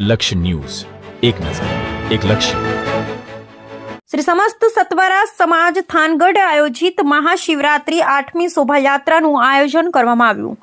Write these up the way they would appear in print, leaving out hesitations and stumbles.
लक्ष्य न्यूज, एक नजर, एक लक्ष्य। श्री समस्त सतवारा समाज थानगढ़ आयोजित महाशिवरात्रि 8મી शोभायात्राનું આયોજન કરવામાં આવ્યું।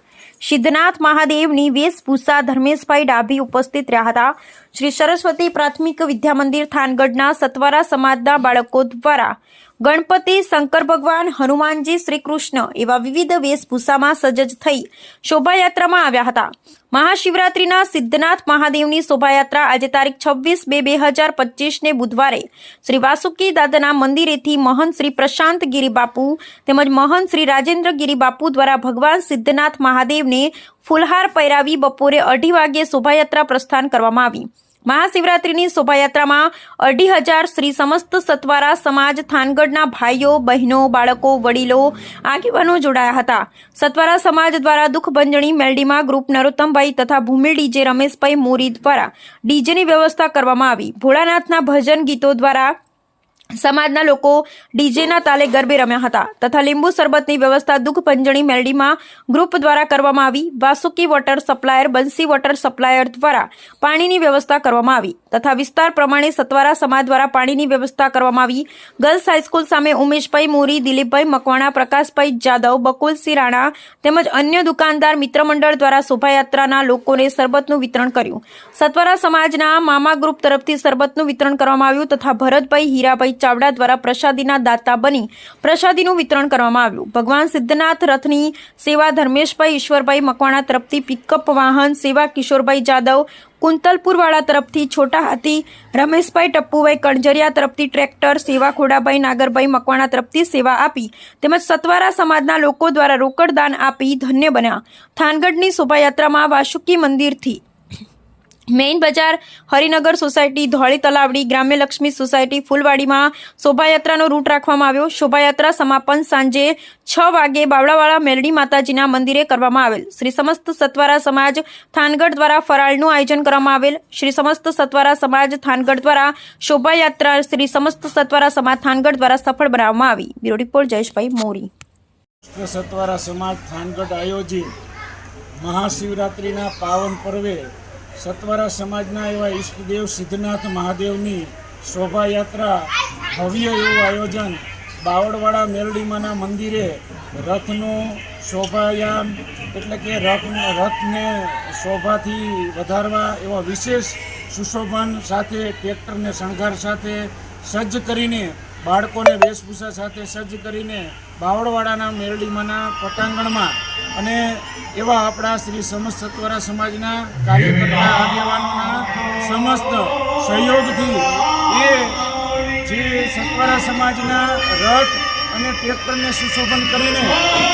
સિદ્ધનાથ મહાદેવની વેશભૂષા ધર્મેશભાઈ ડાભી ઉપસ્થિત રહ્યા હતા। શ્રી સરસ્વતી પ્રાથમિક વિદ્યા મંદિર થાનગઢના સતવારા સમાજના બાળકો દ્વારા ગણપતિ, શંકર ભગવાન, હનુમાનજી, શ્રી કૃષ્ણ એવા વિવિધ વેશભૂષામાં સજ્જ થઈ શોભાયાત્રામાં આવ્યા હતા। મહાશિવરાત્રિના સિદ્ધનાથ મહાદેવની શોભાયાત્રા આજે તારીખ 26/2/2025ને બુધવારે શ્રી વાસુકી દાદાના મંદિરેથી મહંત શ્રી પ્રશાંત ગિરી બાપુ તેમજ મહંત શ્રી રાજેન્દ્ર ગિરી બાપુ દ્વારા ભગવાન સિદ્ધનાથ મહાદેવને ફૂલહાર પહેરાવી બપોરે 2:30 વાગ્યે શોભાયાત્રા પ્રસ્થાન કરવામાં આવી। મહાશિવરાત્રિની શોભાયાત્રામાં 2,500 શ્રી સમસ્ત સતવારા સમાજ થાનગઢના ભાઈઓ, બહેનો, બાળકો, વડીલો, આગેવાનો જોડાયા હતા। સતવારા સમાજ દ્વારા દુઃખભંજણી મેલડીમાં ગ્રુપ નરોત્તમભાઈ તથા ભૂમિ ડીજે રમેશભાઈ મોરી દ્વારા ડીજેની વ્યવસ્થા કરવામાં આવી। ભોળાનાથના ભજન ગીતો દ્વારા સમાજના લોકો ડીજેના તાલે ગરબે રમ્યા હતા તથા લીંબુ શરબતની વ્યવસ્થા દુઃખભંજણી મેલડીમાં ગ્રુપ દ્વારા કરવામાં આવી। વાસુકી વોટર સપ્લાયર, બંસી વોટર સપ્લાયર દ્વારા પાણીની વ્યવસ્થા કરવામાં આવી તથા વિસ્તાર પ્રમાણે સતવારા સમાજ દ્વારા પાણીની વ્યવસ્થા કરવામાં આવી। ગર્લ્સ હાઈસ્કૂલ સામે ઉમેશભાઈ મોરી, દિલીપભાઈ મકવાણા, પ્રકાશભાઈ જાદવ, બકુલસિંહ રાણા તેમજ અન્ય દુકાનદાર મિત્ર મંડળ દ્વારા શોભાયાત્રાના લોકોને શરબતનું વિતરણ કર્યું। સતવારા સમાજના મામા ગ્રુપ તરફથી શરબતનું વિતરણ કરવામાં આવ્યું તથા ભરતભાઈ, હીરાભાઈ ચાવડા દ્વારા પ્રસાદીના દાતા બની પ્રસાદીનું વિતરણ કરવામાં આવ્યું। ભગવાન સિદ્ધનાથ રથની સેવા ધર્મેશભાઈ, ઈશ્વરભાઈ મકવાણા તરફથી પિકઅપ વાહન સેવા, કિશોરભાઈ જાદવ કુંતલપુરવાળા તરફથી છોટા હાથી, રમેશભાઈ ટપ્પુભાઈ કણજરિયા તરફથી ટ્રેક્ટર સેવા, ખોડાભાઈ નાગરભાઈ મકવાણા તરફથી સેવા આપી તેમજ સતવારા સમાજના લોકો દ્વારા રોકડ દાન આપી ધન્ય બન્યા। થાનગઢની શોભાયાત્રામાં વાસુકી મંદિરથી મેઇન બજાર, હરિનગર સોસાયટી, ધોળી તલાવડી, ગ્રામ્ય લક્ષ્મી સોસાયટી, ફૂલવાડીમાં શોભાયાત્રાનો રૂટ રાખવામાં આવ્યો। શોભાયાત્રા સમાપન સાંજે 6 વાગે બાવળાવાળા મેલડી માતાજીના મંદિરે કરવામાં આવેલ। શ્રી સમસ્ત સતવારા સમાજ થાનગઢ દ્વારા ફરાળનું આયોજન કરવામાં આવેલ। શ્રી સમસ્ત સતવારા સમાજ થાનગઢ દ્વારા શોભાયાત્રા શ્રી સમસ્ત સતવારા સમાજ થાનગઢ દ્વારા સફળ બનાવવામાં આવી। બ્યુરો રિપોર્ટ જયેશભાઈ મોરી। સતવારા સમાજ થાનગઢ આયોજિત મહાશિવરાત્રિના પાવન પર્વે સતવારા સમાજના એવા ઈષ્ટદેવ સિદ્ધનાથ મહાદેવની શોભાયાત્રા ભવ્ય એવું આયોજન બાવળવાળા મેલડીમાના મંદિરે રથનું શોભાયામ એટલે કે રથને શોભાથી વધારવા એવા વિશેષ સુશોભન સાથે ટ્રેક્ટરને શણગાર સાથે સજ્જ કરીને બાળકોને વેશભૂષા સાથે સજ્જ કરીને બાવળવાડાના મેલડીમાના પટાંગણમાં અને એવા આપણા શ્રી સમસ્ત સતવારા સમાજના કાર્યકર્તા આગેવાનોના સમસ્ત સહયોગથી એ જે સતવારા સમાજના રથ અને ટ્રેક્ટરને સુશોભન કરીને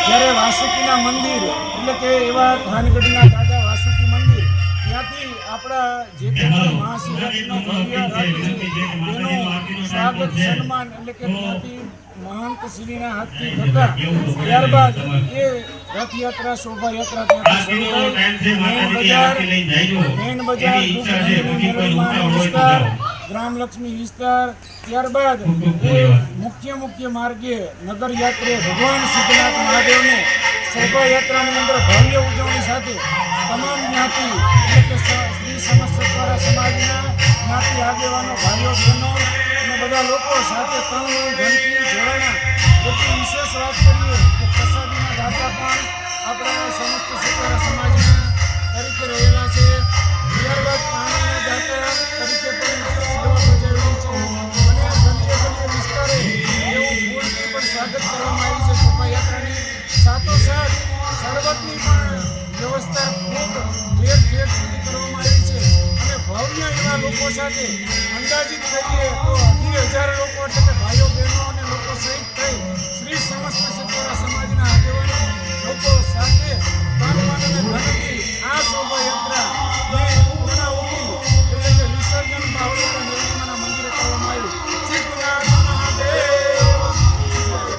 જ્યારે વાસુકીના મંદિર એટલે કે એવા થાનગઢના દાદા વાસુકી મંદિર ત્યાંથી આપણા જે પણ મહાશિવરાત્રિનો ભવ્ય રથ છે તેનું સ્વાગત સન્માન એટલે કે ત્યાંથી મહંત શ્રીના હાથથી થતા ત્યારબાદ એ રથયાત્રા શોભાયાત્રા ત્યાંથી મેન બજાર વિસ્તાર, ગ્રામલક્ષ્મી વિસ્તાર, ત્યારબાદ એ મુખ્ય માર્ગે નગરયાત્રે ભગવાન સિદ્ધનાથ મહાદેવને શોભાયાત્રાની અંદર ભવ્ય ઉજવણી સાથે તમામ જ્ઞાતિ એટલે કે શ્રી સમસ્ત સતવારા સમાજના જ્ઞાતિ આગેવાનો, ભાઈઓ, બહેનો અને બધા લોકો સાથે તન, ધનથી જોડાણા। જેથી વિશેષ વાત કરીએ કે પ્રસાદીના દાતા પણ આપણા સમસ્ત સતવારા સમાજના તરીકે રહેલા છે। ત્યારબાદ પાણીના દાતા તરીકે પણ સેવા બજાવેલી છે અને ગલીએ વિસ્તારે એવું ફૂલની પણ સ્વાગત કરવામાં આવી છે શોભાયાત્રાની। સાથોસાથ શરબતની પણ વ્યવસ્થા ખૂબ ઠેર સુધી કરવામાં આવી છે અને ભવ્ય એવા લોકો સાથે અંદાજિત કરીએ તો 2,000 લોકો એટલે કે ભાઈઓ, બહેનો અને લોકો સહિત થઈ શ્રી સમસ્ત સતવારા સમાજના આગેવાનો લોકો સાથે